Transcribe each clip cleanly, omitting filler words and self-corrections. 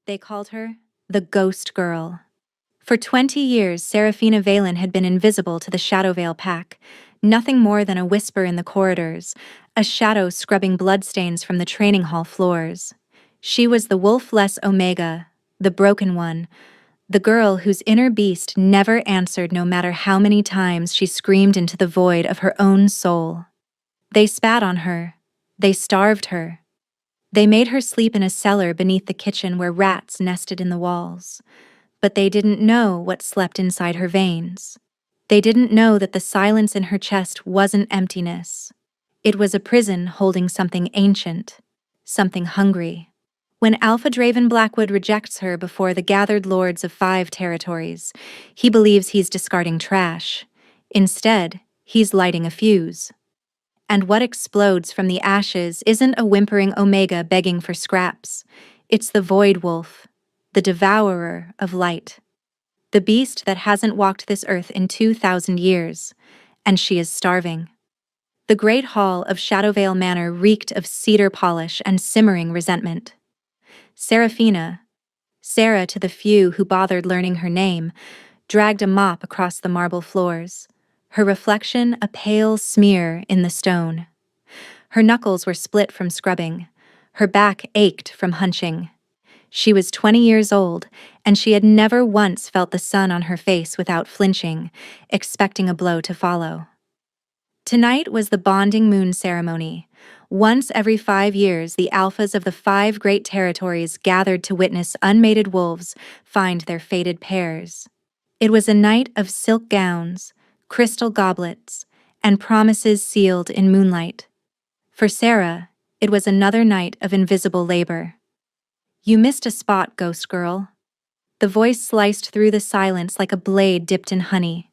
They called her the Ghost Girl. For 20 years, Serafina Valen had been invisible to the Shadowvale pack, nothing more than a whisper in the corridors, a shadow scrubbing bloodstains from the training hall floors. She was the wolf-less Omega, the broken one, the girl whose inner beast never answered no matter how many times she screamed into the void of her own soul. They spat on her. They starved her. They made her sleep in a cellar beneath the kitchen where rats nested in the walls. But they didn't know what slept inside her veins. They didn't know that the silence in her chest wasn't emptiness. It was a prison holding something ancient, something hungry. When Alpha Draven Blackwood rejects her before the gathered lords of 5 territories, he believes he's discarding trash. Instead, he's lighting a fuse. And what explodes from the ashes isn't a whimpering Omega begging for scraps. It's the Void Wolf, the devourer of light. The beast that hasn't walked this earth in 2,000 years, and she is starving. The great hall of Shadowvale Manor reeked of cedar polish and simmering resentment. Serafina, Sarah to the few who bothered learning her name, dragged a mop across the marble floors, her reflection a pale smear in the stone. Her knuckles were split from scrubbing. Her back ached from hunching. She was 20 years old, and she had never once felt the sun on her face without flinching, expecting a blow to follow. Tonight was the bonding moon ceremony. Once every 5 years, the alphas of the 5 great territories gathered to witness unmated wolves find their fated pairs. It was a night of silk gowns, crystal goblets, and promises sealed in moonlight. For Sarah, it was another night of invisible labor. "You missed a spot, Ghost Girl." The voice sliced through the silence like a blade dipped in honey.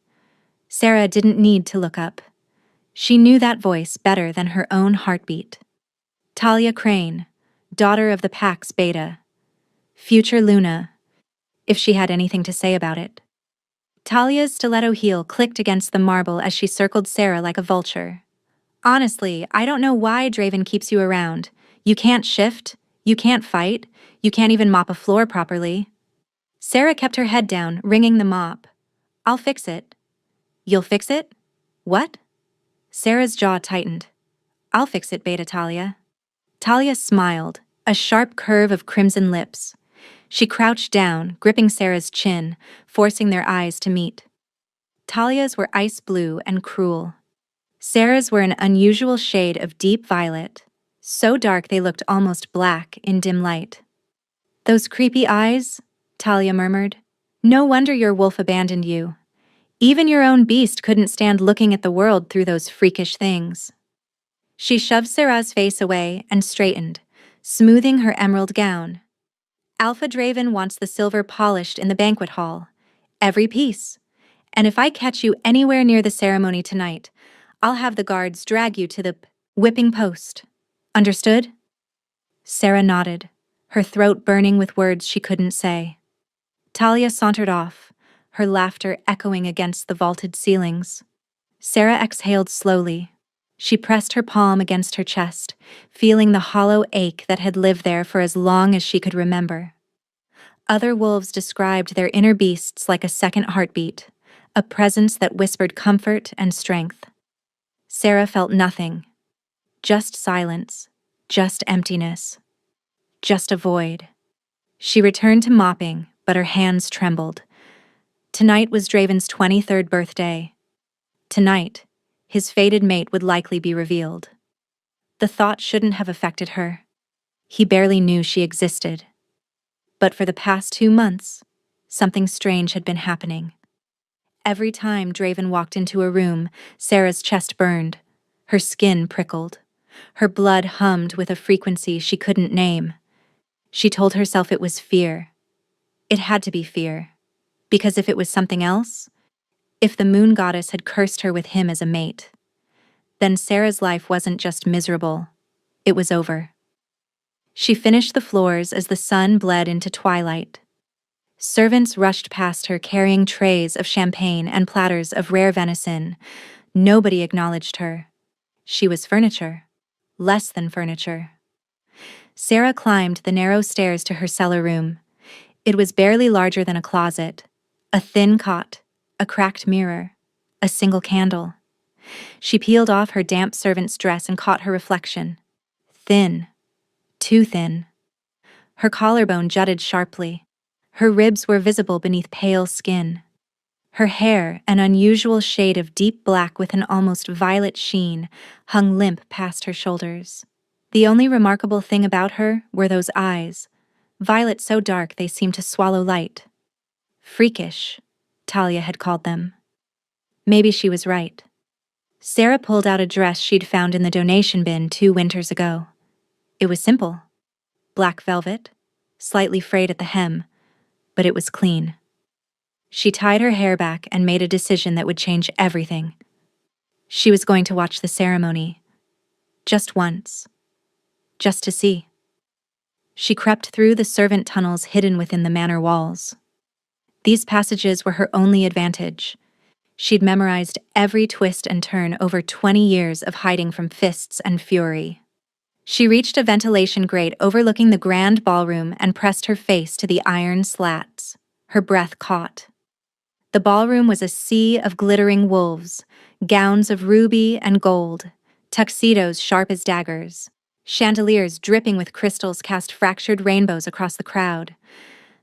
Sarah didn't need to look up. She knew that voice better than her own heartbeat. Talia Crane, daughter of the Pax Beta. Future Luna, if she had anything to say about it. Talia's stiletto heel clicked against the marble as she circled Sarah like a vulture. "Honestly, I don't know why Draven keeps you around. You can't shift, you can't fight, you can't even mop a floor properly." Sarah kept her head down, wringing the mop. "I'll fix it." "You'll fix it? What?" Sarah's jaw tightened. "I'll fix it, Beta Talia." Talia smiled, a sharp curve of crimson lips. She crouched down, gripping Sarah's chin, forcing their eyes to meet. Talia's were ice blue and cruel. Sarah's were an unusual shade of deep violet, so dark they looked almost black in dim light. "Those creepy eyes," Talia murmured. "No wonder your wolf abandoned you. Even your own beast couldn't stand looking at the world through those freakish things." She shoved Sarah's face away and straightened, smoothing her emerald gown. "Alpha Draven wants the silver polished in the banquet hall. Every piece. And if I catch you anywhere near the ceremony tonight, I'll have the guards drag you to the whipping post. Understood?" Sarah nodded, her throat burning with words she couldn't say. Talia sauntered off, her laughter echoing against the vaulted ceilings. Sarah exhaled slowly. She pressed her palm against her chest, feeling the hollow ache that had lived there for as long as she could remember. Other wolves described their inner beasts like a second heartbeat, a presence that whispered comfort and strength. Sarah felt nothing. Just silence, just emptiness, just a void. She returned to mopping, but her hands trembled. Tonight was Draven's 23rd birthday. Tonight, his fated mate would likely be revealed. The thought shouldn't have affected her. He barely knew she existed. But for the past 2 months, something strange had been happening. Every time Draven walked into a room, Sarah's chest burned. Her skin prickled. Her blood hummed with a frequency she couldn't name. She told herself it was fear. It had to be fear. Because if it was something else, if the moon goddess had cursed her with him as a mate, then Sarah's life wasn't just miserable, it was over. She finished the floors as the sun bled into twilight. Servants rushed past her carrying trays of champagne and platters of rare venison. Nobody acknowledged her. She was furniture. Less than furniture. Sarah climbed the narrow stairs to her cellar room. It was barely larger than a closet. A thin cot, a cracked mirror, a single candle. She peeled off her damp servant's dress and caught her reflection. Thin. Too thin. Her collarbone jutted sharply. Her ribs were visible beneath pale skin. Her hair, an unusual shade of deep black with an almost violet sheen, hung limp past her shoulders. The only remarkable thing about her were those eyes, violet so dark they seemed to swallow light. Freakish, Talia had called them. Maybe she was right. Sarah pulled out a dress she'd found in the donation bin 2 winters ago. It was simple. Black velvet, slightly frayed at the hem, but it was clean. She tied her hair back and made a decision that would change everything. She was going to watch the ceremony. Just once. Just to see. She crept through the servant tunnels hidden within the manor walls. These passages were her only advantage. She'd memorized every twist and turn over 20 years of hiding from fists and fury. She reached a ventilation grate overlooking the grand ballroom and pressed her face to the iron slats. Her breath caught. The ballroom was a sea of glittering wolves, gowns of ruby and gold, tuxedos sharp as daggers. Chandeliers dripping with crystals cast fractured rainbows across the crowd.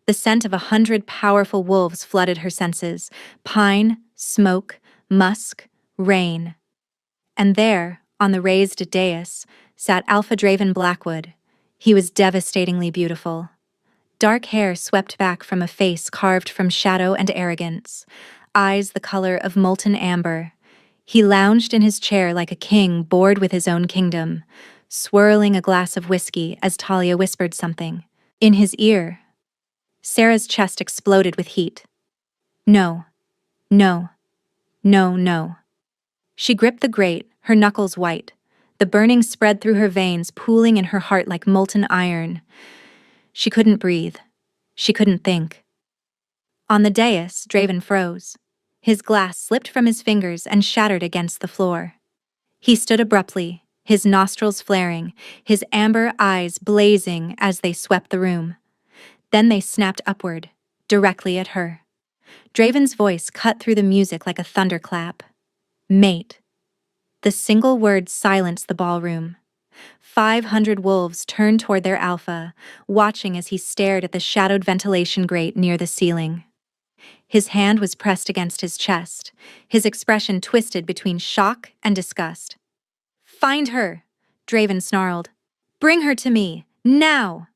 The scent of 100 powerful wolves flooded her senses: pine, smoke, musk, rain. And there, on the raised dais, sat Alpha Draven Blackwood. He was devastatingly beautiful. Dark hair swept back from a face carved from shadow and arrogance, eyes the color of molten amber. He lounged in his chair like a king bored with his own kingdom, swirling a glass of whiskey as Talia whispered something. In his ear, Sarah's chest exploded with heat. No, no, no, no. She gripped the grate, her knuckles white. The burning spread through her veins, pooling in her heart like molten iron. She couldn't breathe. She couldn't think. On the dais, Draven froze. His glass slipped from his fingers and shattered against the floor. He stood abruptly, his nostrils flaring, his amber eyes blazing as they swept the room. Then they snapped upward, directly at her. Draven's voice cut through the music like a thunderclap. Mate. The single word silenced the ballroom. 500 wolves turned toward their alpha, watching as he stared at the shadowed ventilation grate near the ceiling. His hand was pressed against his chest, his expression twisted between shock and disgust. "Find her," Draven snarled. "Bring her to me, now!"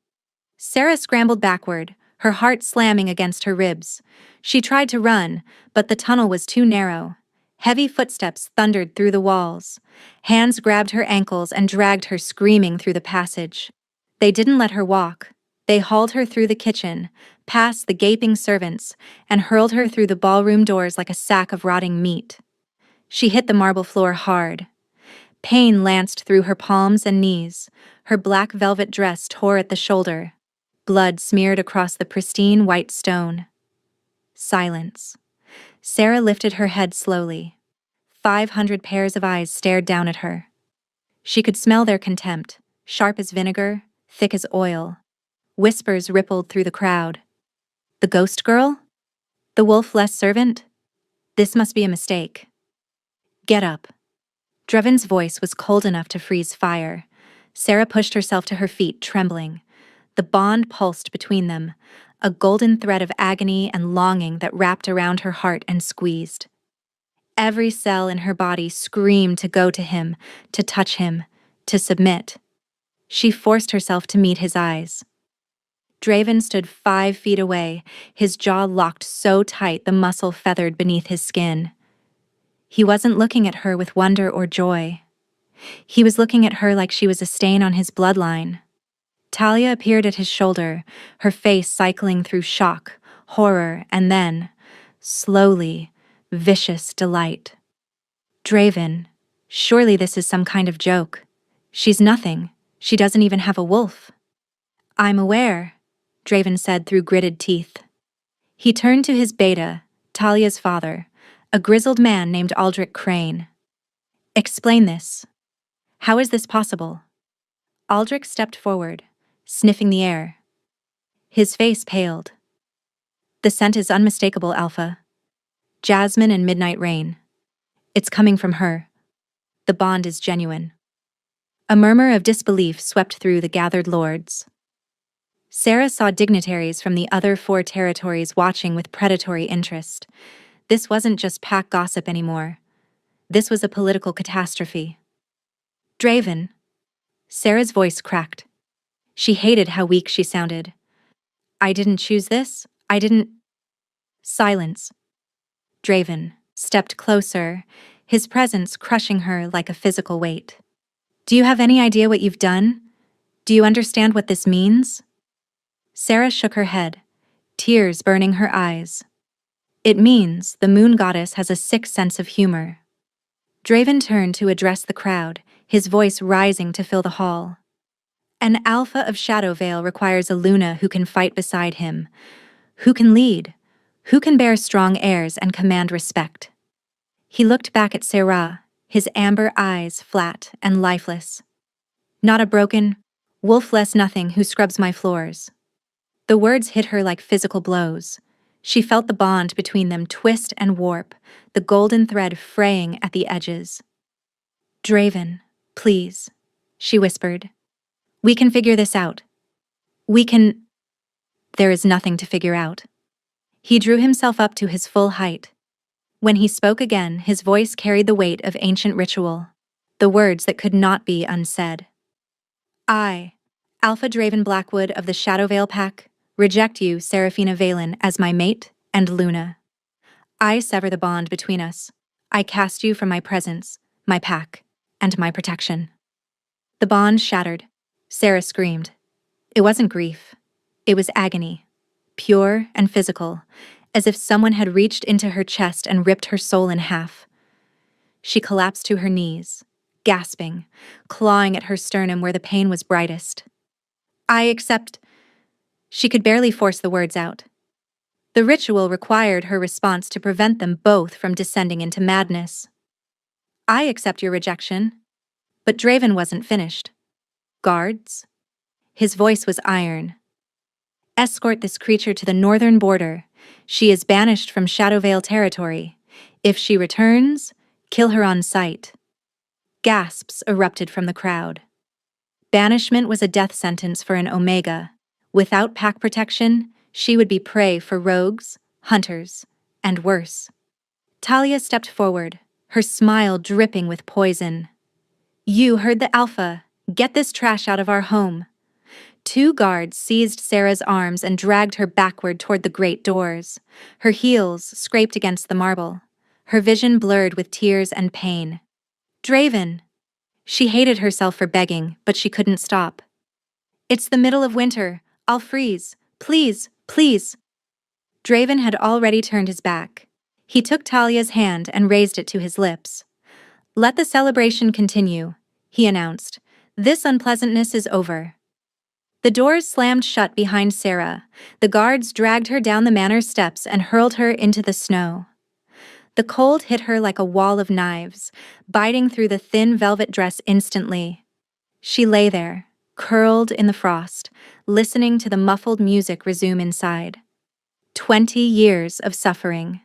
Sarah scrambled backward, her heart slamming against her ribs. She tried to run, but the tunnel was too narrow. Heavy footsteps thundered through the walls. Hands grabbed her ankles and dragged her screaming through the passage. They didn't let her walk. They hauled her through the kitchen, past the gaping servants, and hurled her through the ballroom doors like a sack of rotting meat. She hit the marble floor hard. Pain lanced through her palms and knees. Her black velvet dress tore at the shoulder. Blood smeared across the pristine white stone. Silence. Sarah lifted her head slowly. 500 pairs of eyes stared down at her. She could smell their contempt, sharp as vinegar, thick as oil. Whispers rippled through the crowd. The ghost girl? The wolf-less servant? This must be a mistake. Get up. Draven's voice was cold enough to freeze fire. Sarah pushed herself to her feet, trembling. The bond pulsed between them, a golden thread of agony and longing that wrapped around her heart and squeezed. Every cell in her body screamed to go to him, to touch him, to submit. She forced herself to meet his eyes. Draven stood 5 feet away, his jaw locked so tight the muscle feathered beneath his skin. He wasn't looking at her with wonder or joy. He was looking at her like she was a stain on his bloodline. Talia appeared at his shoulder, her face cycling through shock, horror, and then, slowly, vicious delight. Draven, surely this is some kind of joke. She's nothing. She doesn't even have a wolf. I'm aware, Draven said through gritted teeth. He turned to his beta, Talia's father, a grizzled man named Aldrich Crane. Explain this. How is this possible? Aldrich stepped forward, sniffing the air. His face paled. The scent is unmistakable, Alpha. Jasmine and midnight rain. It's coming from her. The bond is genuine. A murmur of disbelief swept through the gathered lords. Sarah saw dignitaries from the other 4 territories watching with predatory interest. This wasn't just pack gossip anymore. This was a political catastrophe. Draven. Sarah's voice cracked. She hated how weak she sounded. I didn't choose this. I didn't. Silence. Draven stepped closer, his presence crushing her like a physical weight. Do you have any idea what you've done? Do you understand what this means? Sarah shook her head, tears burning her eyes. It means the moon goddess has a sick sense of humor. Draven turned to address the crowd, his voice rising to fill the hall. An alpha of Shadowvale requires a Luna who can fight beside him, who can lead, who can bear strong airs and command respect. He looked back at Sarah, his amber eyes flat and lifeless. Not a broken, wolf-less nothing who scrubs my floors. The words hit her like physical blows. She felt the bond between them twist and warp, the golden thread fraying at the edges. Draven, please, she whispered. We can figure this out. We can... There is nothing to figure out. He drew himself up to his full height. When he spoke again, his voice carried the weight of ancient ritual, the words that could not be unsaid. I, Alpha Draven Blackwood of the Shadowvale Pack, reject you, Seraphina Valen, as my mate and Luna. I sever the bond between us. I cast you from my presence, my pack, and my protection. The bond shattered. Sarah screamed. It wasn't grief. It was agony, pure and physical, as if someone had reached into her chest and ripped her soul in half. She collapsed to her knees, gasping, clawing at her sternum where the pain was brightest. I accept... She could barely force the words out. The ritual required her response to prevent them both from descending into madness. I accept your rejection. But Draven wasn't finished. Guards? His voice was iron. Escort this creature to the northern border. She is banished from Shadowvale territory. If she returns, kill her on sight. Gasps erupted from the crowd. Banishment was a death sentence for an Omega. Without pack protection, she would be prey for rogues, hunters, and worse. Talia stepped forward, her smile dripping with poison. You heard the Alpha. Get this trash out of our home. 2 guards seized Sarah's arms and dragged her backward toward the great doors. Her heels scraped against the marble, her vision blurred with tears and pain. Draven! She hated herself for begging, but she couldn't stop. It's the middle of winter. I'll freeze. Please, please. Draven had already turned his back. He took Talia's hand and raised it to his lips. Let the celebration continue, he announced. This unpleasantness is over. The doors slammed shut behind Sarah. The guards dragged her down the manor steps and hurled her into the snow. The cold hit her like a wall of knives, biting through the thin velvet dress instantly. She lay there, curled in the frost, listening to the muffled music resume inside. 20 years of suffering.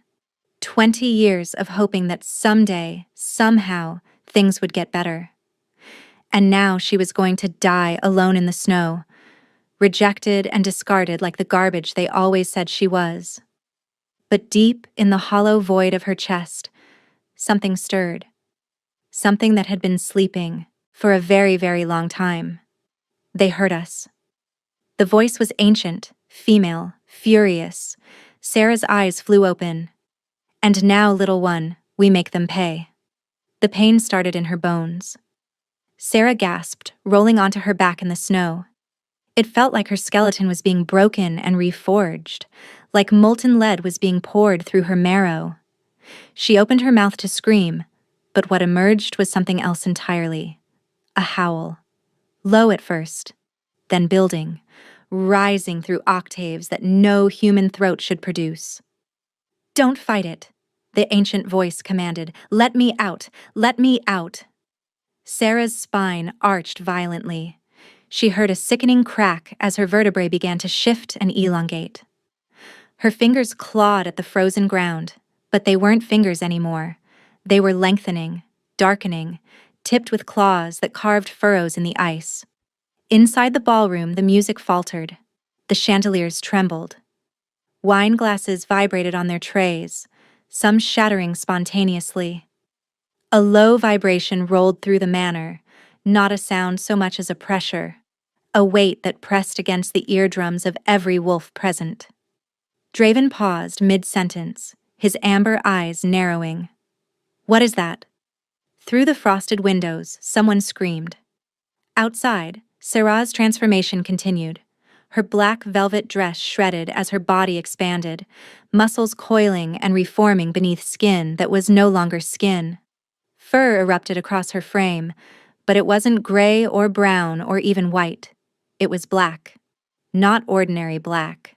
20 years of hoping that someday, somehow, things would get better. And now she was going to die alone in the snow, rejected and discarded like the garbage they always said she was. But deep in the hollow void of her chest, something stirred. Something that had been sleeping for a very, very long time. They heard us. The voice was ancient, female, furious. Sarah's eyes flew open. And now, little one, we make them pay. The pain started in her bones. Sarah gasped, rolling onto her back in the snow. It felt like her skeleton was being broken and reforged, like molten lead was being poured through her marrow. She opened her mouth to scream, but what emerged was something else entirely. A howl. Low at first, then building, rising through octaves that no human throat should produce. Don't fight it, the ancient voice commanded. Let me out! Let me out! Sarah's spine arched violently. She heard a sickening crack as her vertebrae began to shift and elongate. Her fingers clawed at the frozen ground, but they weren't fingers anymore. They were lengthening, darkening, tipped with claws that carved furrows in the ice. Inside the ballroom, the music faltered. The chandeliers trembled. Wine glasses vibrated on their trays, some shattering spontaneously. A low vibration rolled through the manor, not a sound so much as a pressure, a weight that pressed against the eardrums of every wolf present. Draven paused mid-sentence, his amber eyes narrowing. "What is that?" Through the frosted windows, someone screamed. Outside, Sarah's transformation continued. Her black velvet dress shredded as her body expanded, muscles coiling and reforming beneath skin that was no longer skin. Fur erupted across her frame, but it wasn't gray or brown or even white. It was black. Not ordinary black.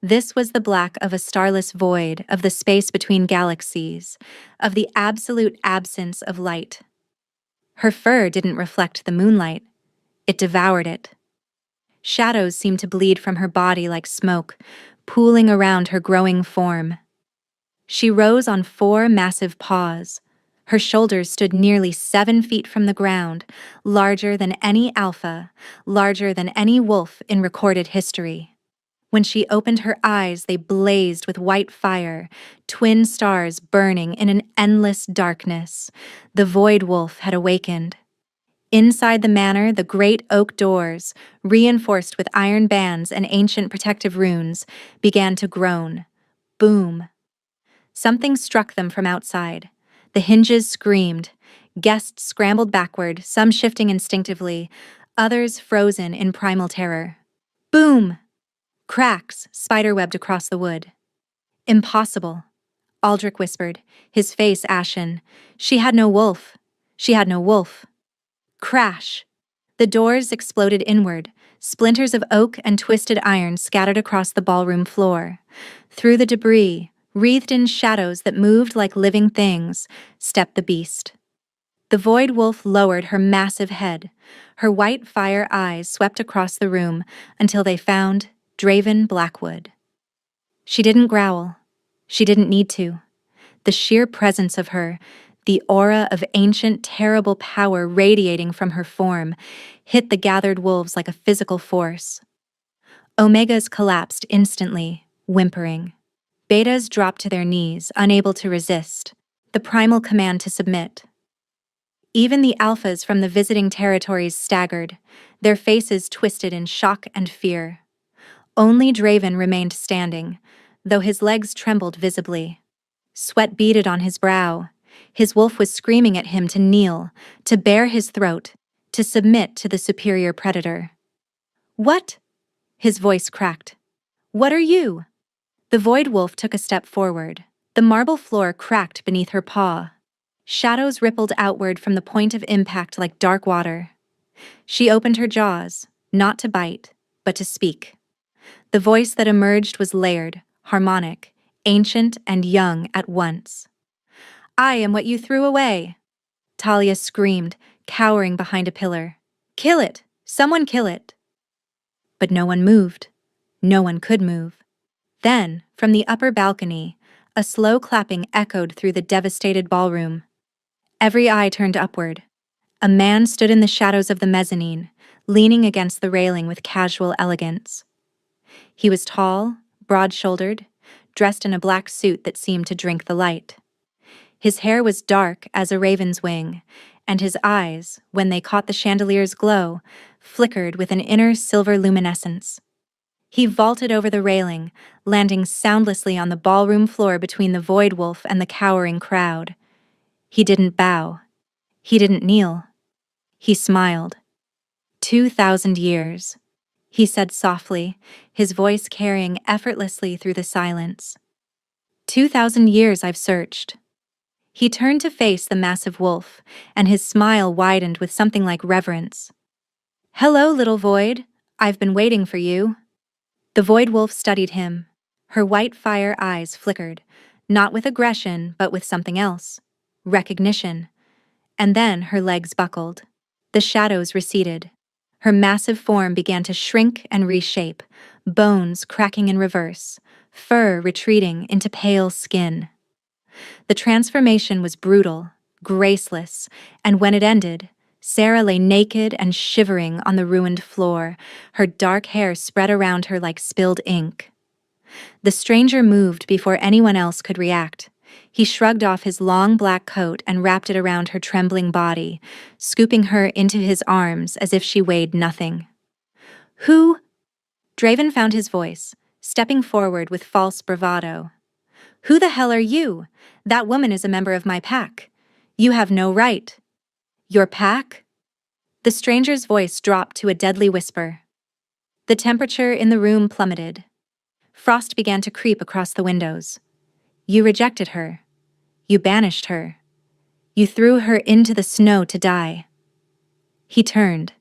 This was the black of a starless void, of the space between galaxies, of the absolute absence of light. Her fur didn't reflect the moonlight. It devoured it. Shadows seemed to bleed from her body like smoke, pooling around her growing form. She rose on 4 massive paws. Her shoulders stood nearly 7 feet from the ground, larger than any alpha, larger than any wolf in recorded history. When she opened her eyes, they blazed with white fire, twin stars burning in an endless darkness. The void wolf had awakened. Inside the manor, the great oak doors, reinforced with iron bands and ancient protective runes, began to groan. Boom. Something struck them from outside. The hinges screamed. Guests scrambled backward, some shifting instinctively, others frozen in primal terror. Boom! Cracks spiderwebbed across the wood. Impossible, Aldrich whispered, his face ashen. She had no wolf. She had no wolf. Crash! The doors exploded inward, splinters of oak and twisted iron scattered across the ballroom floor. Through the debris, wreathed in shadows that moved like living things, stepped the beast. The void wolf lowered her massive head. Her white fire eyes swept across the room until they found Draven Blackwood. She didn't growl. She didn't need to. The sheer presence of her, the aura of ancient, terrible power radiating from her form, hit the gathered wolves like a physical force. Omegas collapsed instantly, whimpering. Betas dropped to their knees, unable to resist, the primal command to submit. Even the alphas from the visiting territories staggered, their faces twisted in shock and fear. Only Draven remained standing, though his legs trembled visibly. Sweat beaded on his brow. His wolf was screaming at him to kneel, to bare his throat, to submit to the superior predator. "What?" His voice cracked. "What are you?" The void wolf took a step forward. The marble floor cracked beneath her paw. Shadows rippled outward from the point of impact like dark water. She opened her jaws, not to bite, but to speak. The voice that emerged was layered, harmonic, ancient and young at once. "I am what you threw away," Talia screamed, cowering behind a pillar. "Kill it! Someone kill it!" But no one moved. No one could move. Then, from the upper balcony, a slow clapping echoed through the devastated ballroom. Every eye turned upward. A man stood in the shadows of the mezzanine, leaning against the railing with casual elegance. He was tall, broad-shouldered, dressed in a black suit that seemed to drink the light. His hair was dark as a raven's wing, and his eyes, when they caught the chandelier's glow, flickered with an inner silver luminescence. He vaulted over the railing, landing soundlessly on the ballroom floor between the void wolf and the cowering crowd. He didn't bow. He didn't kneel. He smiled. 2,000 years, he said softly, his voice carrying effortlessly through the silence. 2,000 years I've searched. He turned to face the massive wolf, and his smile widened with something like reverence. "Hello, little void. I've been waiting for you." The void wolf studied him. Her white fire eyes flickered, not with aggression, but with something else. Recognition. And then her legs buckled. The shadows receded. Her massive form began to shrink and reshape, bones cracking in reverse, fur retreating into pale skin. The transformation was brutal, graceless, and when it ended, Sarah lay naked and shivering on the ruined floor, her dark hair spread around her like spilled ink. The stranger moved before anyone else could react. He shrugged off his long black coat and wrapped it around her trembling body, scooping her into his arms as if she weighed nothing. "Who?" Draven found his voice, stepping forward with false bravado. "Who the hell are you? That woman is a member of my pack. You have no right." "Your pack?" The stranger's voice dropped to a deadly whisper. The temperature in the room plummeted. Frost began to creep across the windows. "You rejected her. You banished her. You threw her into the snow to die." He turned,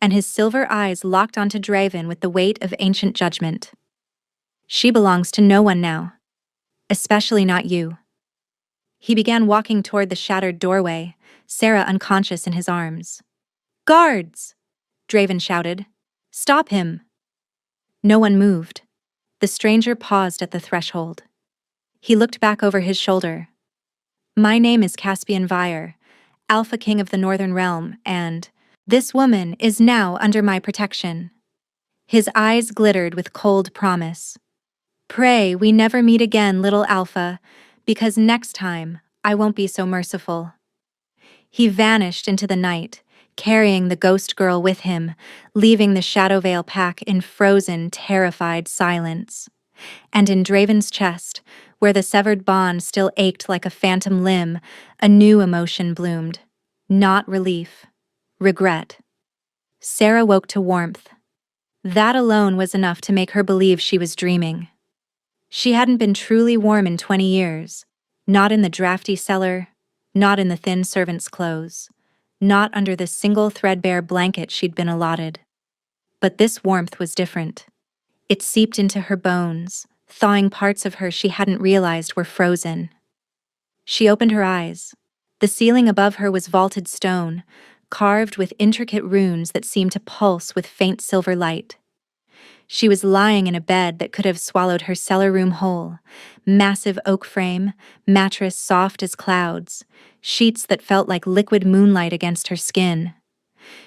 and his silver eyes locked onto Draven with the weight of ancient judgment. "She belongs to no one now. Especially not you." He began walking toward the shattered doorway, Sarah unconscious in his arms. "Guards!" Draven shouted. "Stop him!" No one moved. The stranger paused at the threshold. He looked back over his shoulder. "My name is Caspian Vyre, Alpha King of the Northern Realm, and this woman is now under my protection." His eyes glittered with cold promise. "Pray we never meet again, little Alpha, because next time I won't be so merciful." He vanished into the night, carrying the ghost girl with him, leaving the Shadowvale pack in frozen, terrified silence. And in Draven's chest, where the severed bond still ached like a phantom limb, a new emotion bloomed. Not relief. Regret. Sarah woke to warmth. That alone was enough to make her believe she was dreaming. She hadn't been truly warm in 20 years. Not in the drafty cellar, not in the thin servant's clothes, not under the single threadbare blanket she'd been allotted. But this warmth was different. It seeped into her bones, thawing parts of her she hadn't realized were frozen. She opened her eyes. The ceiling above her was vaulted stone, carved with intricate runes that seemed to pulse with faint silver light. She was lying in a bed that could have swallowed her cellar room whole. Massive oak frame, mattress soft as clouds, sheets that felt like liquid moonlight against her skin.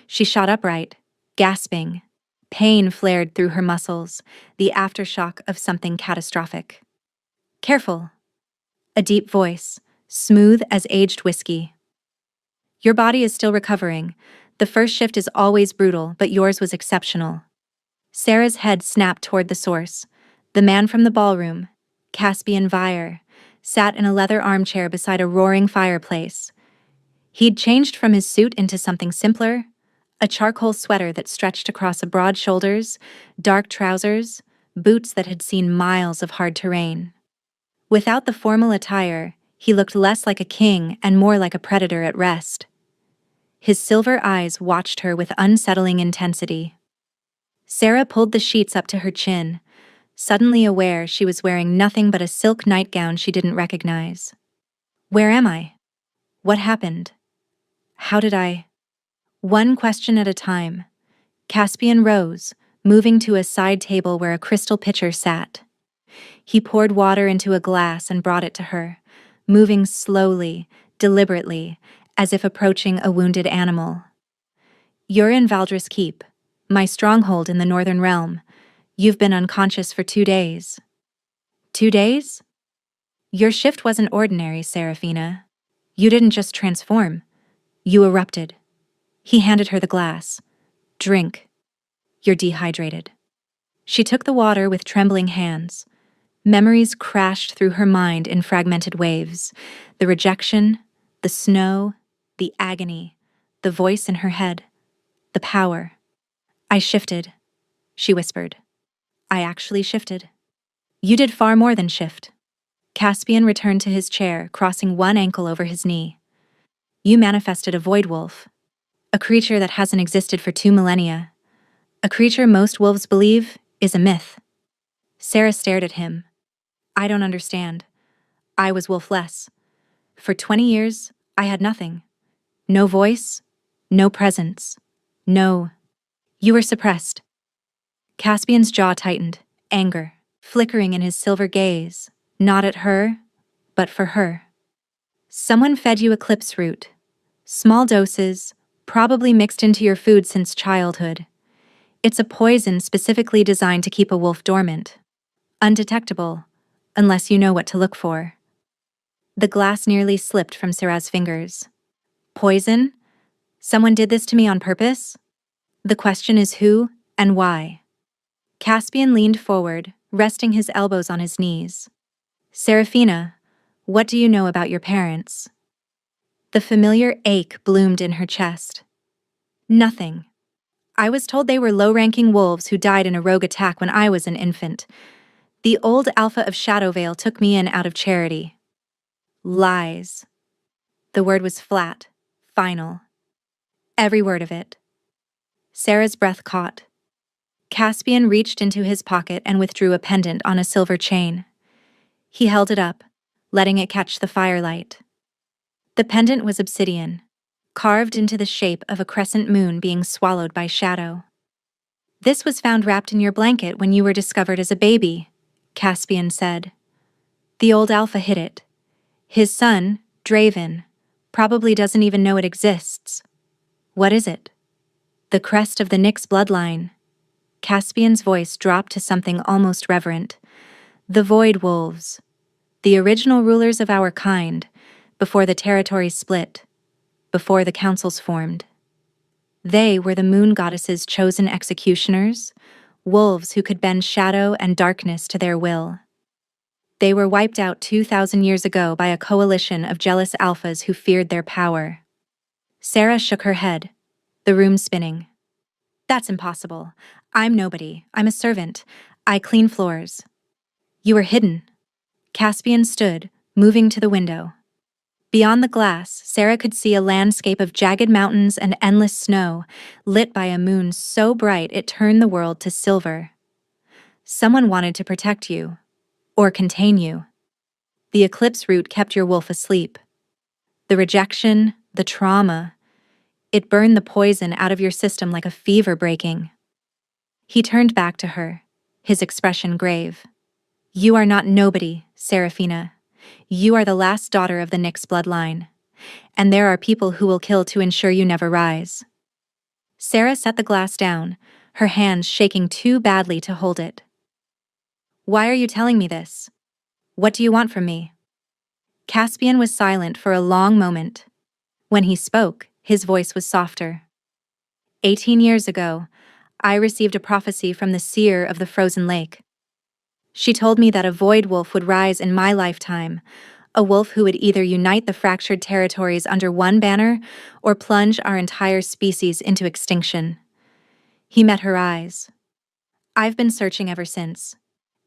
She shot upright, gasping. Pain flared through her muscles, the aftershock of something catastrophic. "Careful." A deep voice, smooth as aged whiskey. "Your body is still recovering. The first shift is always brutal, but yours was exceptional." Sarah's head snapped toward the source. The man from the ballroom, Caspian Vyre, sat in a leather armchair beside a roaring fireplace. He'd changed from his suit into something simpler, a charcoal sweater that stretched across broad shoulders, dark trousers, boots that had seen miles of hard terrain. Without the formal attire, he looked less like a king and more like a predator at rest. His silver eyes watched her with unsettling intensity. Sarah pulled the sheets up to her chin, suddenly aware she was wearing nothing but a silk nightgown she didn't recognize. "Where am I? What happened? How did I—" One question at a time. Caspian rose, moving to a side table where a crystal pitcher sat. He poured water into a glass and brought it to her, moving slowly, deliberately, as if approaching a wounded animal. "You're in Valdris Keep, my stronghold in the Northern Realm. You've been unconscious for 2 days." "2 days?" "Your shift wasn't ordinary, Seraphina. You didn't just transform. You erupted." He handed her the glass. "Drink. You're dehydrated." She took the water with trembling hands. Memories crashed through her mind in fragmented waves. The rejection, the snow, the agony, the voice in her head, the power. "I shifted," she whispered. "I actually shifted." "You did far more than shift." Caspian returned to his chair, crossing one ankle over his knee. "You manifested a void wolf, a creature that hasn't existed for 2 millennia. A creature most wolves believe is a myth." Sarah stared at him. "I don't understand. I was wolfless. For 20 years, I had nothing. No voice, no presence, no—" "You were suppressed." Caspian's jaw tightened, anger, flickering in his silver gaze, not at her, but for her. Someone fed you eclipse root. Small doses, probably mixed into your food since childhood. It's a poison specifically designed to keep a wolf dormant. Undetectable, unless you know what to look for. The glass nearly slipped from Sarah's fingers. Poison? Someone did this to me on purpose? The question is who and why. Caspian leaned forward, resting his elbows on his knees. Serafina, what do you know about your parents? The familiar ache bloomed in her chest. Nothing. I was told they were low-ranking wolves who died in a rogue attack when I was an infant. The old Alpha of Shadowvale took me in out of charity. Lies. The word was flat, final. Every word of it. Sarah's breath caught. Caspian reached into his pocket and withdrew a pendant on a silver chain. He held it up, letting it catch the firelight. The pendant was obsidian, carved into the shape of a crescent moon being swallowed by shadow. This was found wrapped in your blanket when you were discovered as a baby, Caspian said. The old Alpha hid it. His son, Draven, probably doesn't even know it exists. What is it? The crest of the Nyx bloodline. Caspian's voice dropped to something almost reverent. The Void Wolves. The original rulers of our kind, before the territories split, before the councils formed. They were the moon goddess's chosen executioners, wolves who could bend shadow and darkness to their will. They were wiped out 2,000 years ago by a coalition of jealous alphas who feared their power. Sarah shook her head, the room spinning. That's impossible. I'm nobody. I'm a servant. I clean floors. You were hidden. Caspian stood, moving to the window. Beyond the glass, Sarah could see a landscape of jagged mountains and endless snow, lit by a moon so bright it turned the world to silver. Someone wanted to protect you, or contain you. The eclipse root kept your wolf asleep. The rejection, the trauma, it burned the poison out of your system like a fever breaking. He turned back to her, his expression grave. You are not nobody, Serafina. You are the last daughter of the Nyx bloodline, and there are people who will kill to ensure you never rise. Sarah set the glass down, her hands shaking too badly to hold it. Why are you telling me this? What do you want from me? Caspian was silent for a long moment. When he spoke, his voice was softer. 18 years ago, I received a prophecy from the seer of the frozen lake. She told me that a void wolf would rise in my lifetime, a wolf who would either unite the fractured territories under one banner or plunge our entire species into extinction. He met her eyes. I've been searching ever since.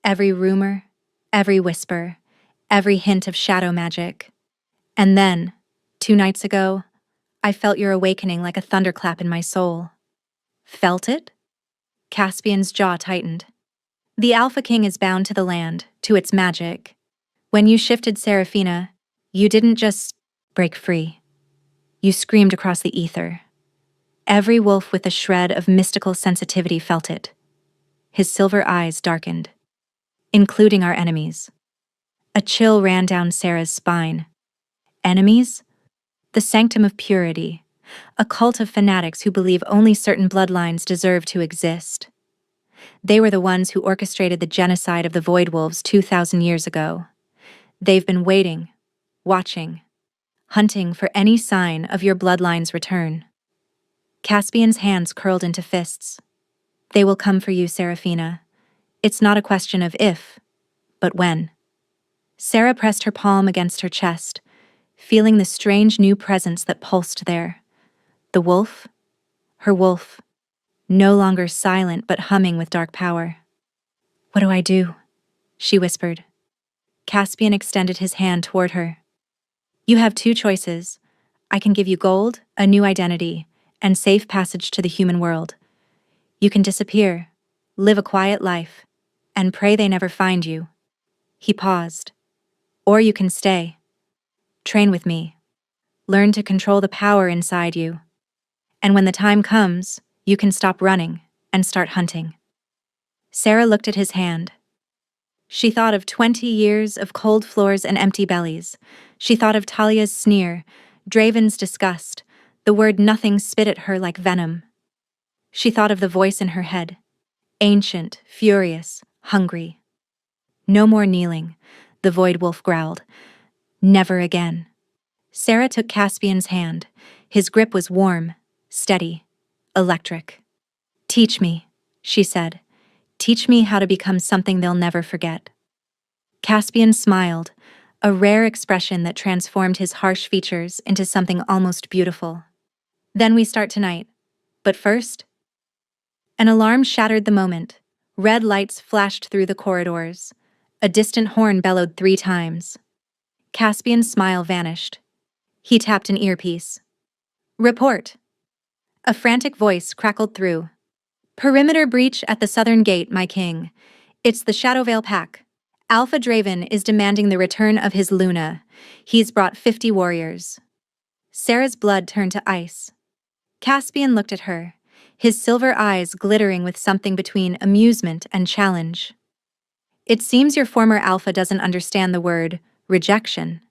Every rumor, every whisper, every hint of shadow magic. And then, 2 nights ago, I felt your awakening like a thunderclap in my soul. Felt it? Caspian's jaw tightened. The Alpha King is bound to the land, to its magic. When you shifted Serafina, you didn't just break free. You screamed across the ether. Every wolf with a shred of mystical sensitivity felt it. His silver eyes darkened, including our enemies. A chill ran down Sarah's spine. Enemies? The sanctum of purity, a cult of fanatics who believe only certain bloodlines deserve to exist. They were the ones who orchestrated the genocide of the Void Wolves 2,000 years ago. They've been waiting, watching, hunting for any sign of your bloodline's return. Caspian's hands curled into fists. They will come for you, Serafina. It's not a question of if, but when. Sarah pressed her palm against her chest, feeling the strange new presence that pulsed there. The wolf, her wolf, no longer silent but humming with dark power. What do I do? She whispered. Caspian extended his hand toward her. You have 2 choices. I can give you gold, a new identity, and safe passage to the human world. You can disappear, live a quiet life, and pray they never find you. He paused. Or you can stay. Train with me. Learn to control the power inside you. And when the time comes, you can stop running and start hunting. Sarah looked at his hand. She thought of 20 years of cold floors and empty bellies. She thought of Talia's sneer, Draven's disgust, the word nothing spit at her like venom. She thought of the voice in her head, ancient, furious, hungry. No more kneeling, the void wolf growled. Never again. Sarah took Caspian's hand. His grip was warm, steady, electric. Teach me, she said. Teach me how to become something they'll never forget. Caspian smiled, a rare expression that transformed his harsh features into something almost beautiful. Then we start tonight. But first? An alarm shattered the moment. Red lights flashed through the corridors. A distant horn bellowed 3 times. Caspian's smile vanished. He tapped an earpiece. Report. A frantic voice crackled through. Perimeter breach at the southern gate, my king. It's the Shadowvale Pack. Alpha Draven is demanding the return of his Luna. He's brought 50 warriors. Sarah's blood turned to ice. Caspian looked at her, his silver eyes glittering with something between amusement and challenge. It seems your former Alpha doesn't understand the word rejection.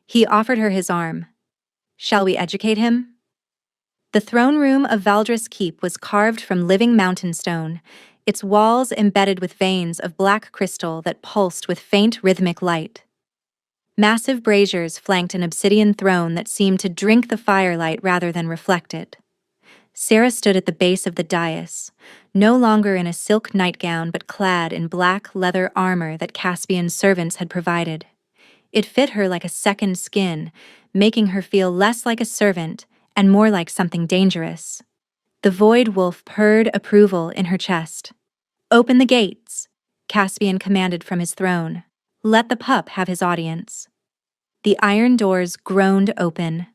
He offered her his arm. Shall we educate him? The throne room of Valdris Keep was carved from living mountain stone, its walls embedded with veins of black crystal that pulsed with faint rhythmic light. Massive braziers flanked an obsidian throne that seemed to drink the firelight rather than reflect it. Sarah stood at the base of the dais, no longer in a silk nightgown but clad in black leather armor that Caspian's servants had provided. It fit her like a second skin, making her feel less like a servant and more like something dangerous. The void wolf purred approval in her chest. Open the gates, Caspian commanded from his throne. Let the pup have his audience. The iron doors groaned open.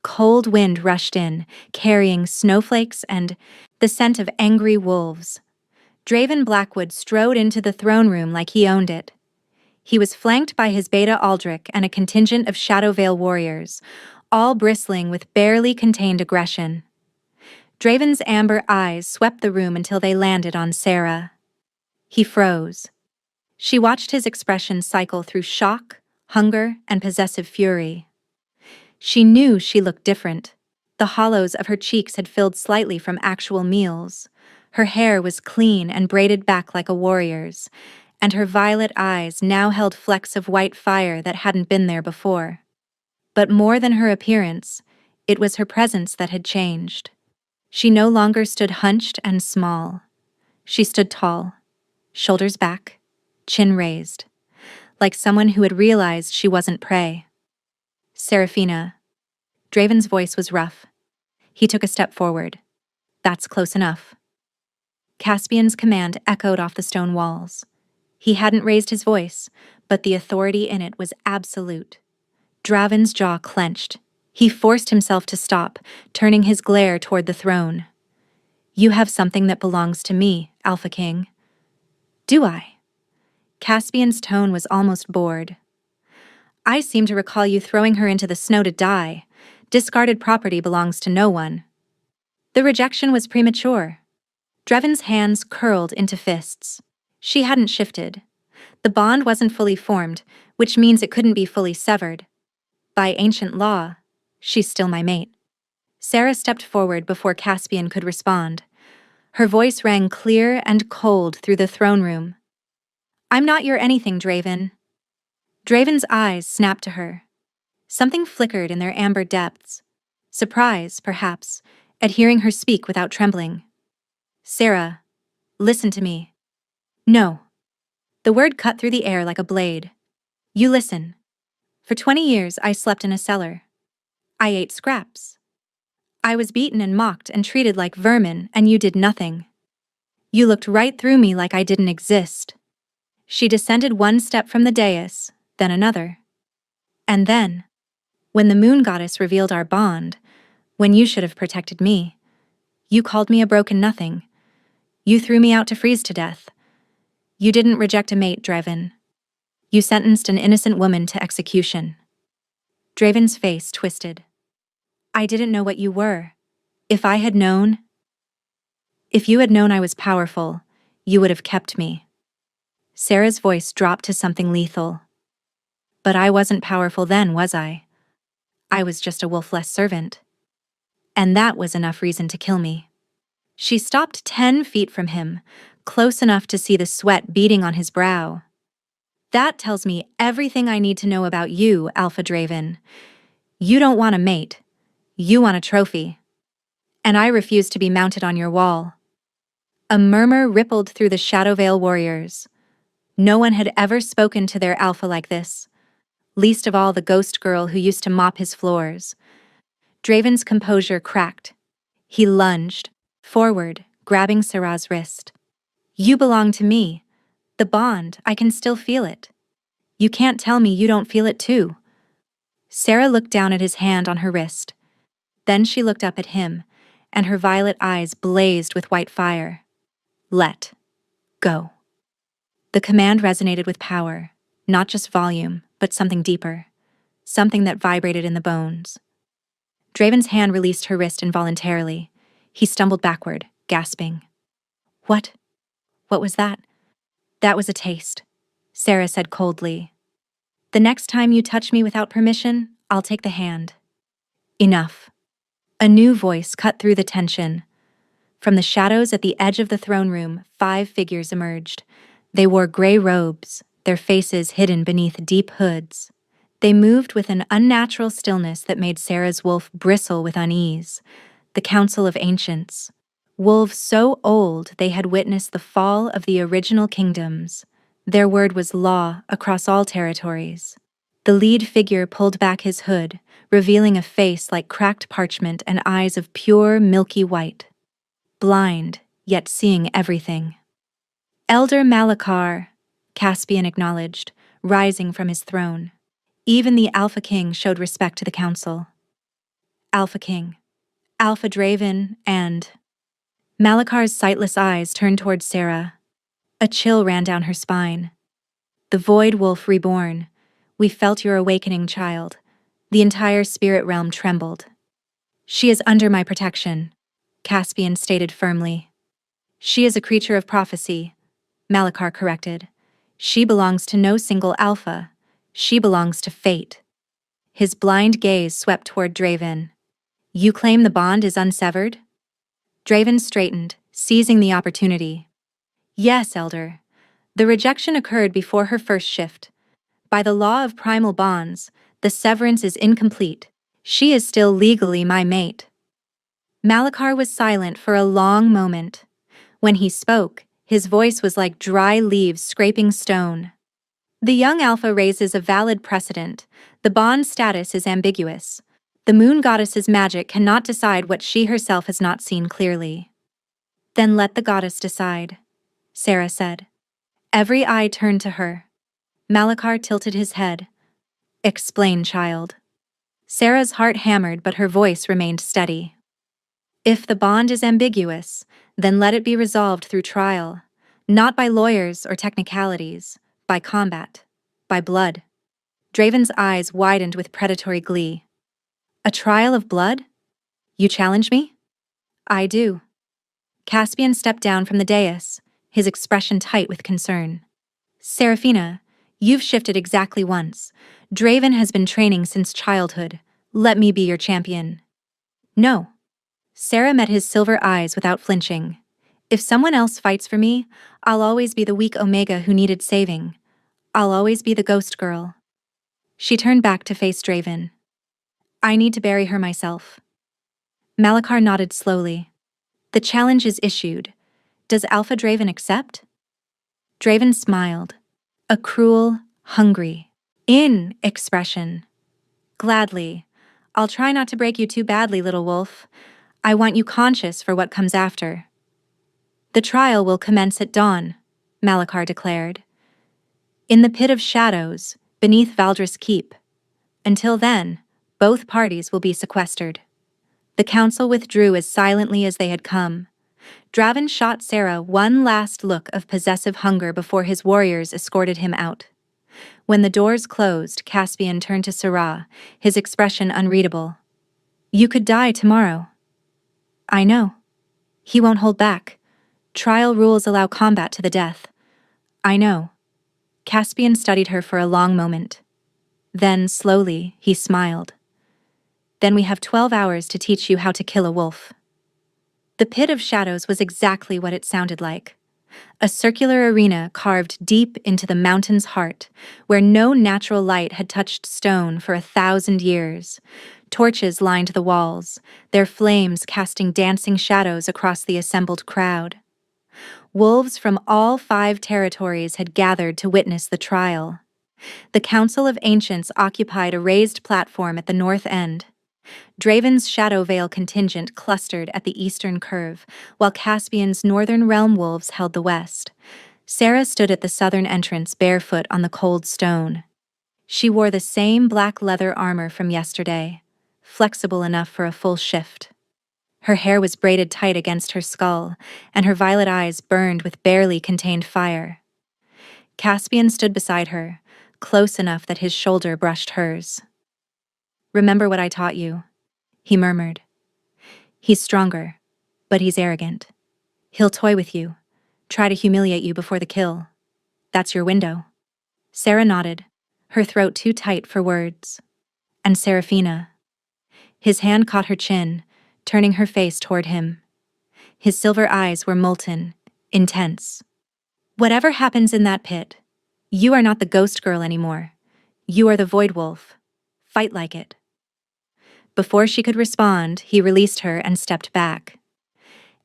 Cold wind rushed in, carrying snowflakes and the scent of angry wolves. Draven Blackwood strode into the throne room like he owned it. He was flanked by his Beta Aldrich and a contingent of Shadowvale warriors, all bristling with barely contained aggression. Draven's amber eyes swept the room until they landed on Sarah. He froze. She watched his expression cycle through shock, hunger, and possessive fury. She knew she looked different. The hollows of her cheeks had filled slightly from actual meals. Her hair was clean and braided back like a warrior's, and her violet eyes now held flecks of white fire that hadn't been there before. But more than her appearance, it was her presence that had changed. She no longer stood hunched and small. She stood tall, shoulders back, chin raised, like someone who had realized she wasn't prey. Seraphina. Draven's voice was rough. He took a step forward. That's close enough. Caspian's command echoed off the stone walls. He hadn't raised his voice, but the authority in it was absolute. Draven's jaw clenched. He forced himself to stop, turning his glare toward the throne. You have something that belongs to me, Alpha King. Do I? Caspian's tone was almost bored. I seem to recall you throwing her into the snow to die. Discarded property belongs to no one. The rejection was premature. Draven's hands curled into fists. She hadn't shifted. The bond wasn't fully formed, which means it couldn't be fully severed. By ancient law, she's still my mate. Sarah stepped forward before Caspian could respond. Her voice rang clear and cold through the throne room. I'm not your anything, Draven. Draven's eyes snapped to her. Something flickered in their amber depths. Surprise, perhaps, at hearing her speak without trembling. Sarah, listen to me. No. The word cut through the air like a blade. You listen. For 20 years, I slept in a cellar. I ate scraps. I was beaten and mocked and treated like vermin, and you did nothing. You looked right through me like I didn't exist. She descended one step from the dais, then another. And then, when the moon goddess revealed our bond, when you should have protected me, you called me a broken nothing. You threw me out to freeze to death. You didn't reject a mate, Draven. You sentenced an innocent woman to execution. Draven's face twisted. I didn't know what you were. If you had known I was powerful, you would have kept me. Sarah's voice dropped to something lethal. But I wasn't powerful then, was I? I was just a wolfless servant. And that was enough reason to kill me. She stopped 10 feet from him, close enough to see the sweat beading on his brow. That tells me everything I need to know about you, Alpha Draven. You don't want a mate. You want a trophy. And I refuse to be mounted on your wall. A murmur rippled through the Shadowvale warriors. No one had ever spoken to their alpha like this, least of all the ghost girl who used to mop his floors. Draven's composure cracked. He lunged forward, grabbing Sarah's wrist. You belong to me. The bond, I can still feel it. You can't tell me you don't feel it too. Sarah looked down at his hand on her wrist. Then she looked up at him, and her violet eyes blazed with white fire. Let go. The command resonated with power, not just volume, but something deeper, something that vibrated in the bones. Draven's hand released her wrist involuntarily. He stumbled backward, gasping. What? What was that? That was a taste, Sarah said coldly. The next time you touch me without permission, I'll take the hand. Enough. A new voice cut through the tension. From the shadows at the edge of the throne room, 5 figures emerged. They wore gray robes, their faces hidden beneath deep hoods. They moved with an unnatural stillness that made Sarah's wolf bristle with unease. The Council of Ancients. Wolves so old they had witnessed the fall of the original kingdoms. Their word was law across all territories. The lead figure pulled back his hood, revealing a face like cracked parchment and eyes of pure, milky white. Blind, yet seeing everything. Elder Malachar, Caspian acknowledged, rising from his throne. Even the Alpha King showed respect to the council. Alpha King, Alpha Draven, and... Malachar's sightless eyes turned towards Sarah. A chill ran down her spine. The Void Wolf reborn. We felt your awakening, child. The entire spirit realm trembled. She is under my protection, Caspian stated firmly. She is a creature of prophecy, Malachar corrected. She belongs to no single alpha. She belongs to fate. His blind gaze swept toward Draven. You claim the bond is unsevered? Draven straightened, seizing the opportunity. Yes, Elder. The rejection occurred before her first shift. By the law of primal bonds, the severance is incomplete. She is still legally my mate. Malachar was silent for a long moment. When he spoke, his voice was like dry leaves scraping stone. The young alpha raises a valid precedent. The bond status is ambiguous. The moon goddess's magic cannot decide what she herself has not seen clearly. Then let the goddess decide, Sarah said. Every eye turned to her. Malachar tilted his head. Explain, child. Sarah's heart hammered, but her voice remained steady. If the bond is ambiguous, then let it be resolved through trial, not by lawyers or technicalities, by combat, by blood. Draven's eyes widened with predatory glee. A trial of blood? You challenge me? I do. Caspian stepped down from the dais, his expression tight with concern. Seraphina, you've shifted exactly once. Draven has been training since childhood. Let me be your champion. No. Sarah met his silver eyes without flinching. If someone else fights for me, I'll always be the weak Omega who needed saving. I'll always be the ghost girl. She turned back to face Draven. I need to bury her myself. Malachar nodded slowly. The challenge is issued. Does Alpha Draven accept? Draven smiled. A cruel, hungry, expression. Gladly. I'll try not to break you too badly, little wolf. I want you conscious for what comes after. The trial will commence at dawn, Malachar declared. In the pit of shadows, beneath Valdris Keep. Until then, both parties will be sequestered. The council withdrew as silently as they had come. Draven shot Sarah one last look of possessive hunger before his warriors escorted him out. When the doors closed, Caspian turned to Sarah, his expression unreadable. You could die tomorrow. I know. He won't hold back. Trial rules allow combat to the death. I know. Caspian studied her for a long moment. Then, slowly, he smiled. Then we have 12 hours to teach you how to kill a wolf. The pit of shadows was exactly what it sounded like. A circular arena carved deep into the mountain's heart, where no natural light had touched stone for 1,000 years. Torches lined the walls, their flames casting dancing shadows across the assembled crowd. Wolves from all 5 territories had gathered to witness the trial. The Council of Ancients occupied a raised platform at the north end. Draven's Shadow Vale contingent clustered at the eastern curve, while Caspian's northern realm wolves held the west. Sarah stood at the southern entrance barefoot on the cold stone. She wore the same black leather armor from yesterday, flexible enough for a full shift. Her hair was braided tight against her skull, and her violet eyes burned with barely contained fire. Caspian stood beside her, close enough that his shoulder brushed hers. "Remember what I taught you," he murmured. "He's stronger, but he's arrogant. He'll toy with you, try to humiliate you before the kill. That's your window." Sarah nodded, her throat too tight for words. "And Serafina." His hand caught her chin, turning her face toward him. His silver eyes were molten, intense. "Whatever happens in that pit, you are not the ghost girl anymore. You are the Void Wolf. Fight like it." Before she could respond, he released her and stepped back.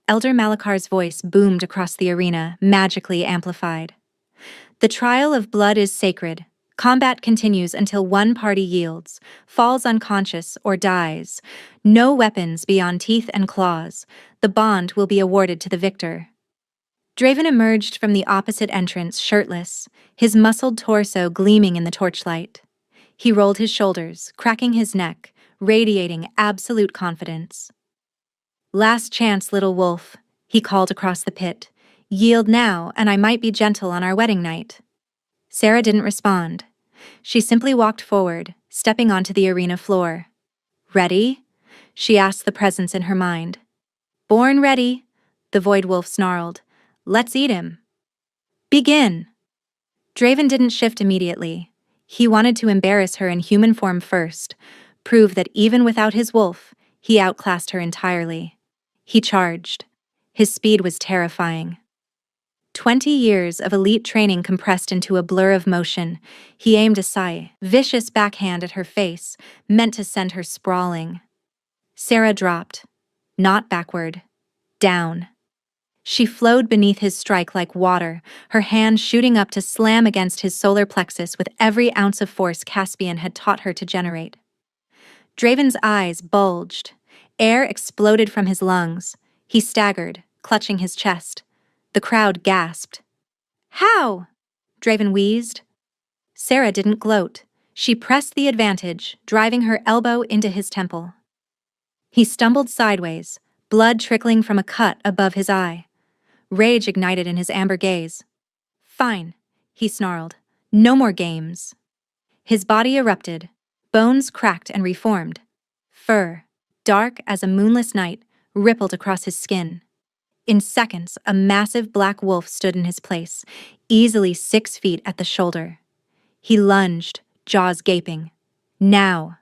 Elder Malakar's voice boomed across the arena, magically amplified. "The trial of blood is sacred. Combat continues until one party yields, falls unconscious, or dies. No weapons beyond teeth and claws. The bond will be awarded to the victor." Draven emerged from the opposite entrance shirtless, his muscled torso gleaming in the torchlight. He rolled his shoulders, cracking his neck, radiating absolute confidence. "Last chance, little wolf," he called across the pit. "Yield now, and I might be gentle on our wedding night." Sarah didn't respond. She simply walked forward, stepping onto the arena floor. "Ready?" she asked the presence in her mind. "Born ready," the Void Wolf snarled. "Let's eat him." "Begin." Draven didn't shift immediately. He wanted to embarrass her in human form first, prove that even without his wolf, he outclassed her entirely. He charged. His speed was terrifying. 20 years of elite training compressed into a blur of motion. He aimed a vicious backhand at her face, meant to send her sprawling. Sarah dropped. Not backward. Down. She flowed beneath his strike like water, her hand shooting up to slam against his solar plexus with every ounce of force Caspian had taught her to generate. Draven's eyes bulged. Air exploded from his lungs. He staggered, clutching his chest. The crowd gasped. "How?" Draven wheezed. Sarah didn't gloat. She pressed the advantage, driving her elbow into his temple. He stumbled sideways, blood trickling from a cut above his eye. Rage ignited in his amber gaze. "Fine," he snarled. "No more games." His body erupted. Bones cracked and reformed. Fur, dark as a moonless night, rippled across his skin. In seconds, a massive black wolf stood in his place, easily 6 feet at the shoulder. He lunged, jaws gaping. Now.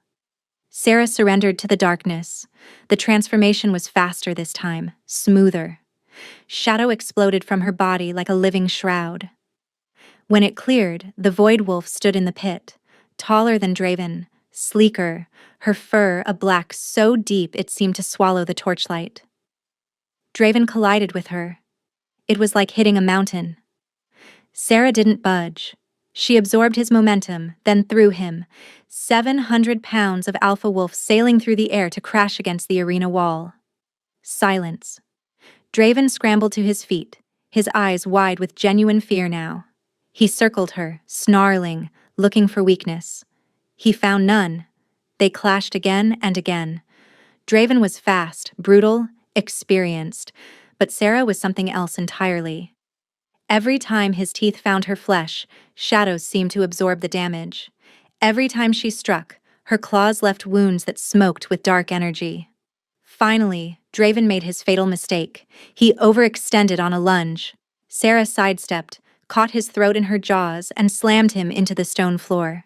Sarah surrendered to the darkness. The transformation was faster this time, smoother. Shadow exploded from her body like a living shroud. When it cleared, the Void Wolf stood in the pit, taller than Draven, sleeker, her fur a black so deep it seemed to swallow the torchlight. Draven collided with her. It was like hitting a mountain. Sarah didn't budge. She absorbed his momentum, then threw him, 700 pounds of alpha wolf sailing through the air to crash against the arena wall. Silence. Draven scrambled to his feet, his eyes wide with genuine fear now. He circled her, snarling, looking for weakness. He found none. They clashed again and again. Draven was fast, brutal, experienced, but Sarah was something else entirely. Every time his teeth found her flesh, shadows seemed to absorb the damage. Every time she struck, her claws left wounds that smoked with dark energy. Finally, Draven made his fatal mistake. He overextended on a lunge. Sarah sidestepped, caught his throat in her jaws, and slammed him into the stone floor.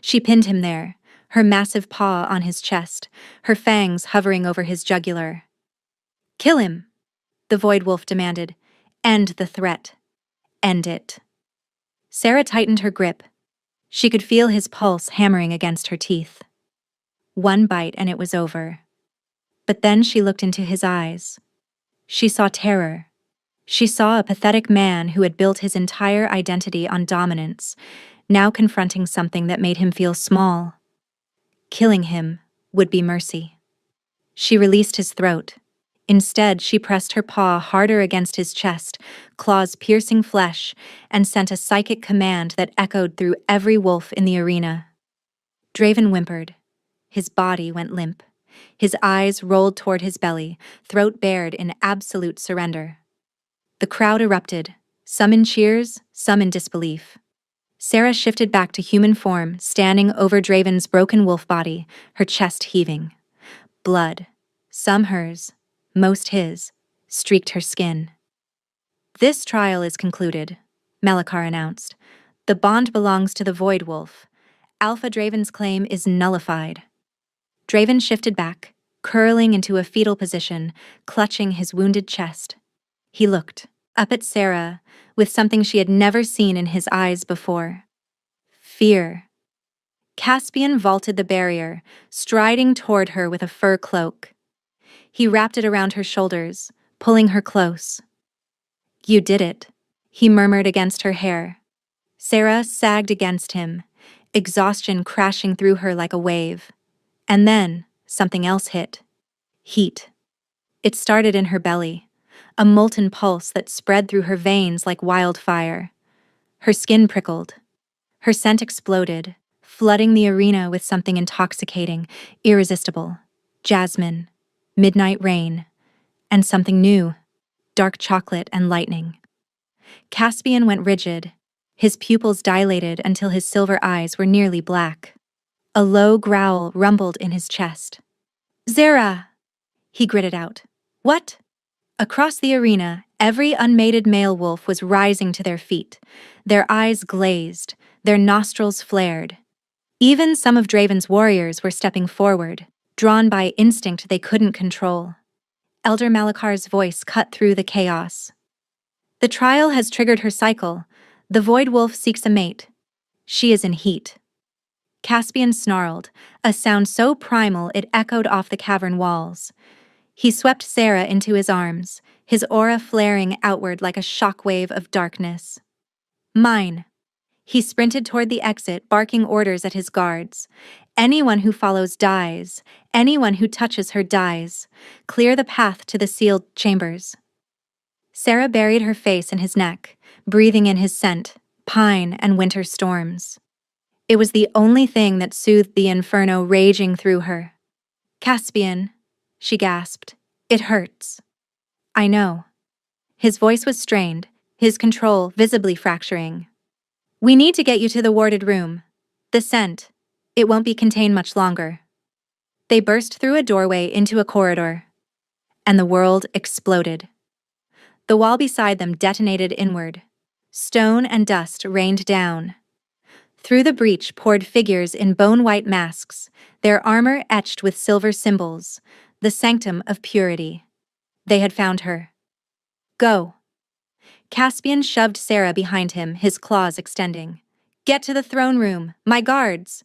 She pinned him there, her massive paw on his chest, her fangs hovering over his jugular. "Kill him," the Void Wolf demanded. "End the threat. End it." Sarah tightened her grip. She could feel his pulse hammering against her teeth. One bite and it was over. But then she looked into his eyes. She saw terror. She saw a pathetic man who had built his entire identity on dominance, now confronting something that made him feel small. Killing him would be mercy. She released his throat. Instead, she pressed her paw harder against his chest, claws piercing flesh, and sent a psychic command that echoed through every wolf in the arena. Draven whimpered. His body went limp. His eyes rolled toward his belly, throat bared in absolute surrender. The crowd erupted, some in cheers, some in disbelief. Sarah shifted back to human form, standing over Draven's broken wolf body, her chest heaving. Blood, some hers, most his, streaked her skin. "This trial is concluded," Melekar announced. "The bond belongs to the Void Wolf. Alpha Draven's claim is nullified." Draven shifted back, curling into a fetal position, clutching his wounded chest. He looked up at Sarah with something she had never seen in his eyes before. Fear. Caspian vaulted the barrier, striding toward her with a fur cloak. He wrapped it around her shoulders, pulling her close. "You did it," he murmured against her hair. Sarah sagged against him, exhaustion crashing through her like a wave. And then, something else hit. Heat. It started in her belly, a molten pulse that spread through her veins like wildfire. Her skin prickled. Her scent exploded, flooding the arena with something intoxicating, irresistible. Jasmine, midnight rain, and something new, dark chocolate and lightning. Caspian went rigid, his pupils dilated until his silver eyes were nearly black. A low growl rumbled in his chest. "Zara!" he gritted out. "What?" Across the arena, every unmated male wolf was rising to their feet, their eyes glazed, their nostrils flared. Even some of Draven's warriors were stepping forward, drawn by instinct they couldn't control. Elder Malakar's voice cut through the chaos. "The trial has triggered her cycle. The Void Wolf seeks a mate. She is in heat." Caspian snarled, a sound so primal it echoed off the cavern walls. He swept Sarah into his arms, his aura flaring outward like a shockwave of darkness. "Mine." He sprinted toward the exit, barking orders at his guards. "Anyone who follows dies. Anyone who touches her dies. Clear the path to the sealed chambers." Sarah buried her face in his neck, breathing in his scent, pine and winter storms. It was the only thing that soothed the inferno raging through her. "Caspian," she gasped. "It hurts." "I know." His voice was strained, his control visibly fracturing. "We need to get you to the warded room. The scent. It won't be contained much longer." They burst through a doorway into a corridor. And the world exploded. The wall beside them detonated inward. Stone and dust rained down. Through the breach poured figures in bone-white masks, their armor etched with silver symbols, the sanctum of purity. They had found her. "Go." Caspian shoved Sarah behind him, his claws extending. "Get to the throne room, my guards!"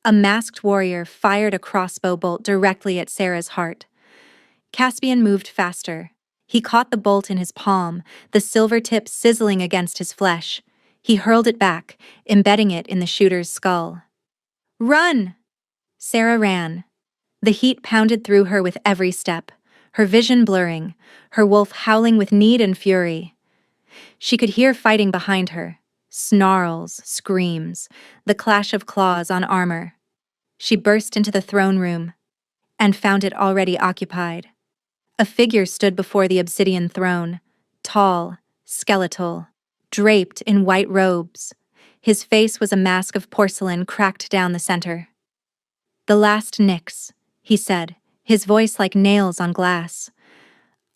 A masked warrior fired a crossbow bolt directly at Sarah's heart. Caspian moved faster. He caught the bolt in his palm, the silver tip sizzling against his flesh. He hurled it back, embedding it in the shooter's skull. "Run!" Sarah ran. The heat pounded through her with every step, her vision blurring, her wolf howling with need and fury. She could hear fighting behind her, snarls, screams, the clash of claws on armor. She burst into the throne room and found it already occupied. A figure stood before the obsidian throne, tall, skeletal, draped in white robes. His face was a mask of porcelain cracked down the center. "The last Nyx," he said, his voice like nails on glass.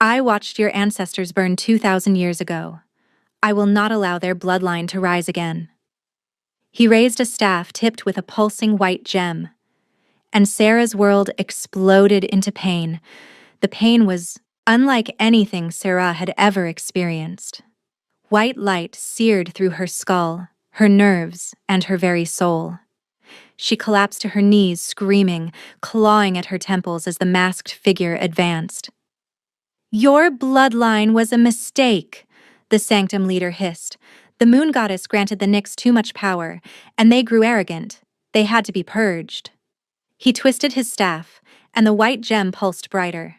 "I watched your ancestors burn 2,000 years ago. I will not allow their bloodline to rise again. He raised a staff tipped with a pulsing white gem, and Sarah's world exploded into pain. The pain was unlike anything Sarah had ever experienced. White light seared through her skull, her nerves, and her very soul. She collapsed to her knees, screaming, clawing at her temples as the masked figure advanced. "Your bloodline was a mistake," the Sanctum leader hissed. The moon goddess granted the Nyx too much power, and they grew arrogant. They had to be purged. He twisted his staff, and the white gem pulsed brighter.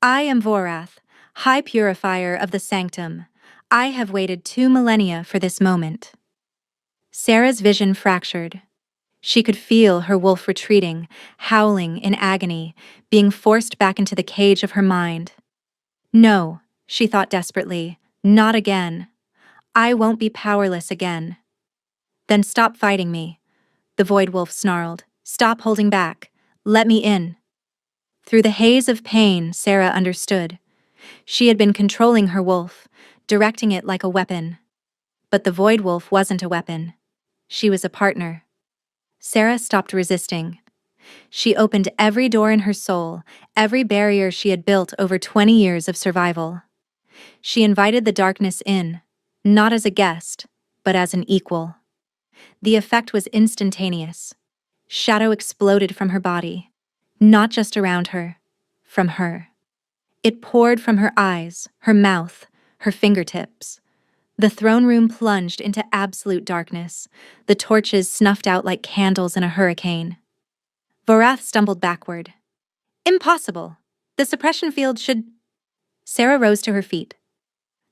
"I am Vorath, High Purifier of the Sanctum. I have waited 2 millennia for this moment." Sarah's vision fractured. She could feel her wolf retreating, howling in agony, being forced back into the cage of her mind. "No," she thought desperately, "not again. I won't be powerless again." "Then stop fighting me," the Void Wolf snarled. "Stop holding back. Let me in." Through the haze of pain, Sarah understood. She had been controlling her wolf, directing it like a weapon. But the Void Wolf wasn't a weapon. She was a partner. Sarah stopped resisting. She opened every door in her soul, every barrier she had built over 20 years of survival. She invited the darkness in, not as a guest, but as an equal. The effect was instantaneous. Shadow exploded from her body, not just around her, from her. It poured from her eyes, her mouth, her fingertips. The throne room plunged into absolute darkness, the torches snuffed out like candles in a hurricane. Vorath stumbled backward. "Impossible! The suppression field should—" Sarah rose to her feet.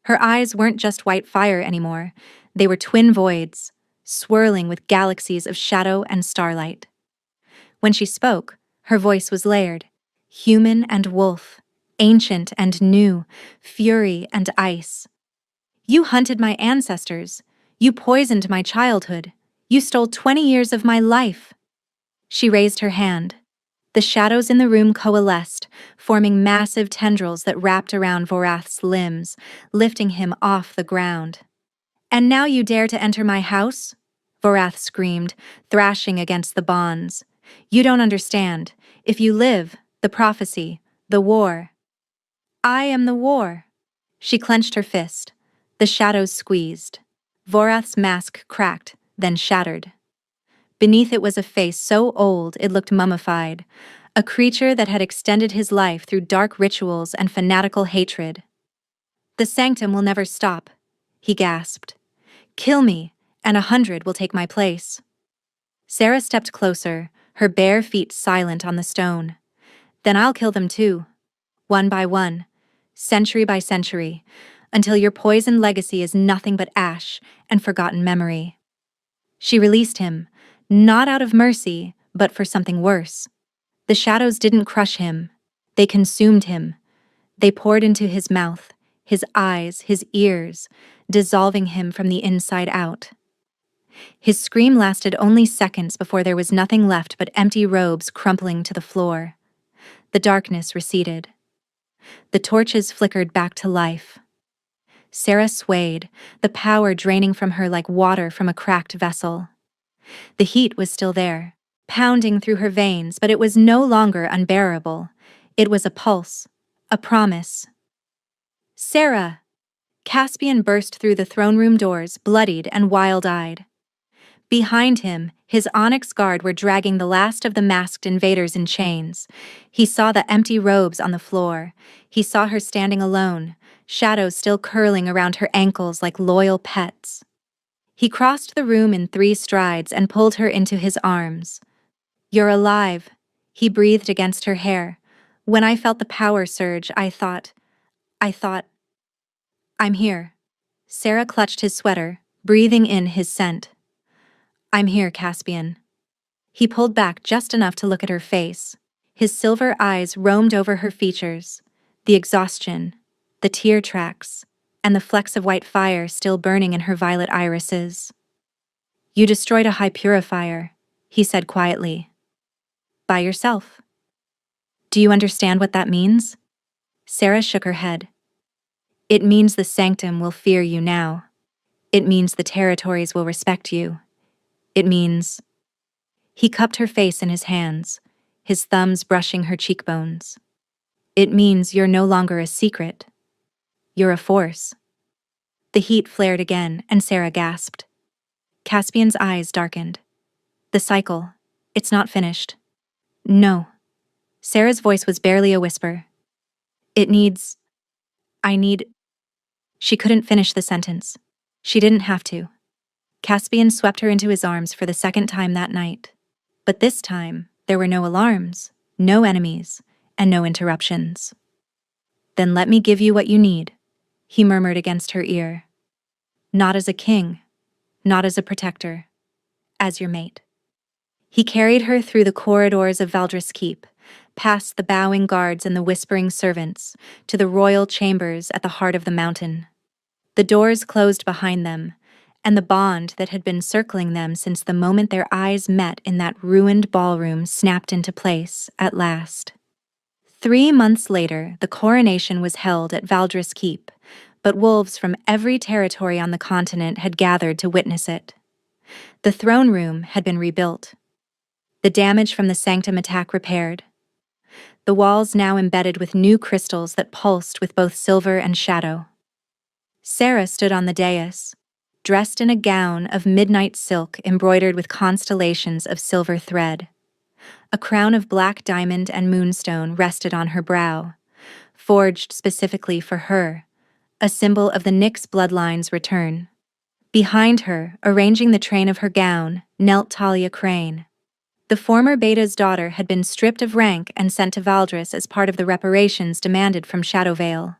Her eyes weren't just white fire anymore. They were twin voids, swirling with galaxies of shadow and starlight. When she spoke, her voice was layered, human and wolf, ancient and new, fury and ice. "You hunted my ancestors. You poisoned my childhood. You stole 20 years of my life." She raised her hand. The shadows in the room coalesced, forming massive tendrils that wrapped around Vorath's limbs, lifting him off the ground. "And now you dare to enter my house?" Vorath screamed, thrashing against the bonds. "You don't understand. If you live, the prophecy, the war." "I am the war." She clenched her fist. The shadows squeezed. Vorath's mask cracked, then shattered. Beneath it was a face so old it looked mummified, a creature that had extended his life through dark rituals and fanatical hatred. "The Sanctum will never stop," he gasped. "Kill me, and 100 will take my place." Sarah stepped closer, her bare feet silent on the stone. "Then I'll kill them too. One by one, century by century, until your poisoned legacy is nothing but ash and forgotten memory." She released him, not out of mercy, but for something worse. The shadows didn't crush him. They consumed him. They poured into his mouth, his eyes, his ears, dissolving him from the inside out. His scream lasted only seconds before there was nothing left but empty robes crumpling to the floor. The darkness receded. The torches flickered back to life. Sarah swayed, the power draining from her like water from a cracked vessel. The heat was still there, pounding through her veins, but it was no longer unbearable. It was a pulse, a promise. "Sarah!" Caspian burst through the throne room doors, bloodied and wild-eyed. Behind him, his onyx guard were dragging the last of the masked invaders in chains. He saw the empty robes on the floor. He saw her standing alone, shadows still curling around her ankles like loyal pets. He crossed the room in 3 strides and pulled her into his arms. "You're alive," he breathed against her hair. "When I felt the power surge, I thought, I'm here." Sarah clutched his sweater, breathing in his scent. "I'm here, Caspian." He pulled back just enough to look at her face. His silver eyes roamed over her features, the exhaustion, the tear tracks, and the flecks of white fire still burning in her violet irises. "You destroyed a high purifier," he said quietly. "By yourself. Do you understand what that means?" Sarah shook her head. "It means the Sanctum will fear you now." It means the territories will respect you. It means... He cupped her face in his hands, his thumbs brushing her cheekbones. It means you're no longer a secret. You're a force. The heat flared again, and Sarah gasped. Caspian's eyes darkened. The cycle. It's not finished. No. Sarah's voice was barely a whisper. It needs... I need... She couldn't finish the sentence. She didn't have to. Caspian swept her into his arms for the second time that night. But this time, there were no alarms, no enemies, and no interruptions. Then let me give you what you need, he murmured against her ear. Not as a king, not as a protector, as your mate. He carried her through the corridors of Valdris Keep, past the bowing guards and the whispering servants, to the royal chambers at the heart of the mountain. The doors closed behind them, and the bond that had been circling them since the moment their eyes met in that ruined ballroom snapped into place at last. 3 months later, the coronation was held at Valdris Keep, but wolves from every territory on the continent had gathered to witness it. The throne room had been rebuilt. The damage from the Sanctum attack repaired. The walls now embedded with new crystals that pulsed with both silver and shadow. Sarah stood on the dais, dressed in a gown of midnight silk embroidered with constellations of silver thread. A crown of black diamond and moonstone rested on her brow, forged specifically for her, a symbol of the Nyx bloodline's return. Behind her, arranging the train of her gown, knelt Talia Crane. The former Beta's daughter had been stripped of rank and sent to Valdris as part of the reparations demanded from Shadowvale.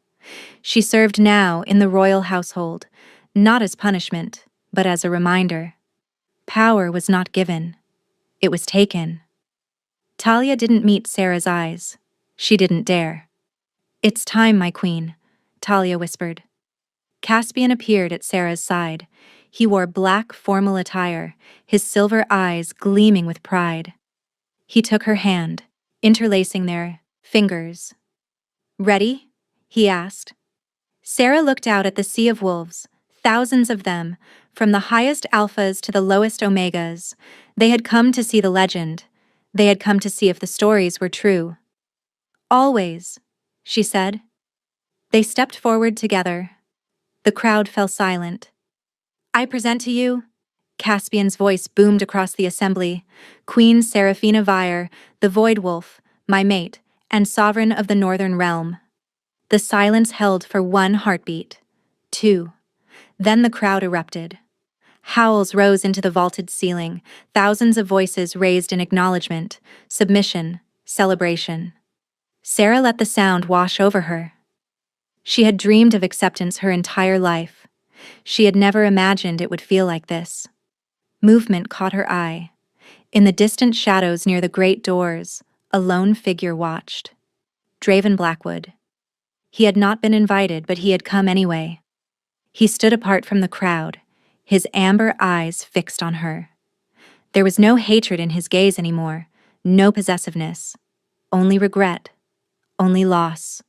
She served now in the royal household, not as punishment, but as a reminder. Power was not given. It was taken. Talia didn't meet Sarah's eyes. She didn't dare. It's time, my queen, Talia whispered. Caspian appeared at Sarah's side. He wore black formal attire, his silver eyes gleaming with pride. He took her hand, interlacing their fingers. Ready? He asked. Sarah looked out at the sea of wolves, thousands of them, from the highest alphas to the lowest omegas. They had come to see the legend. They had come to see if the stories were true. Always, she said. They stepped forward together. The crowd fell silent. I present to you, Caspian's voice boomed across the assembly, Queen Seraphina Vire, the Void Wolf, my mate, and sovereign of the Northern Realm. The silence held for 1 heartbeat, 2. Then the crowd erupted. Howls rose into the vaulted ceiling, thousands of voices raised in acknowledgement, submission, celebration. Sarah let the sound wash over her. She had dreamed of acceptance her entire life. She had never imagined it would feel like this. Movement caught her eye. In the distant shadows near the great doors, a lone figure watched. Draven Blackwood. He had not been invited, but he had come anyway. He stood apart from the crowd, his amber eyes fixed on her. There was no hatred in his gaze anymore, no possessiveness. Only regret, only loss,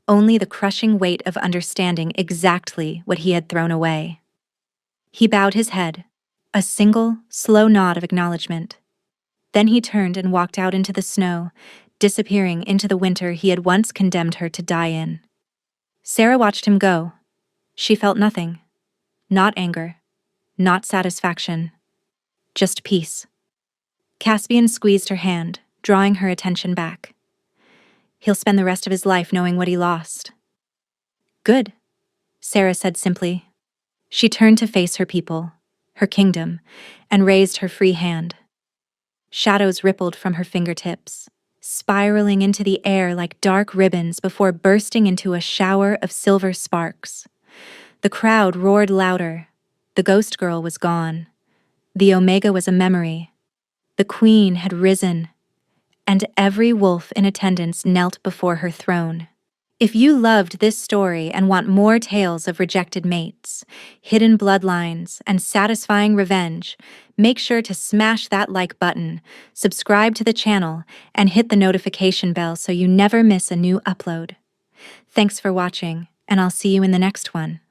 only the crushing weight of understanding exactly what he had thrown away. He bowed his head, a single, slow nod of acknowledgement. Then he turned and walked out into the snow, disappearing into the winter he had once condemned her to die in. Sarah watched him go. She felt nothing. Not anger. Not satisfaction. Just peace. Caspian squeezed her hand, drawing her attention back. He'll spend the rest of his life knowing what he lost. Good, Sarah said simply. She turned to face her people, her kingdom, and raised her free hand. Shadows rippled from her fingertips, spiraling into the air like dark ribbons before bursting into a shower of silver sparks. The crowd roared louder. The ghost girl was gone. The Omega was a memory. The queen had risen, and every wolf in attendance knelt before her throne. If you loved this story and want more tales of rejected mates, hidden bloodlines, and satisfying revenge, make sure to smash that like button, subscribe to the channel, and hit the notification bell so you never miss a new upload. Thanks for watching, and I'll see you in the next one.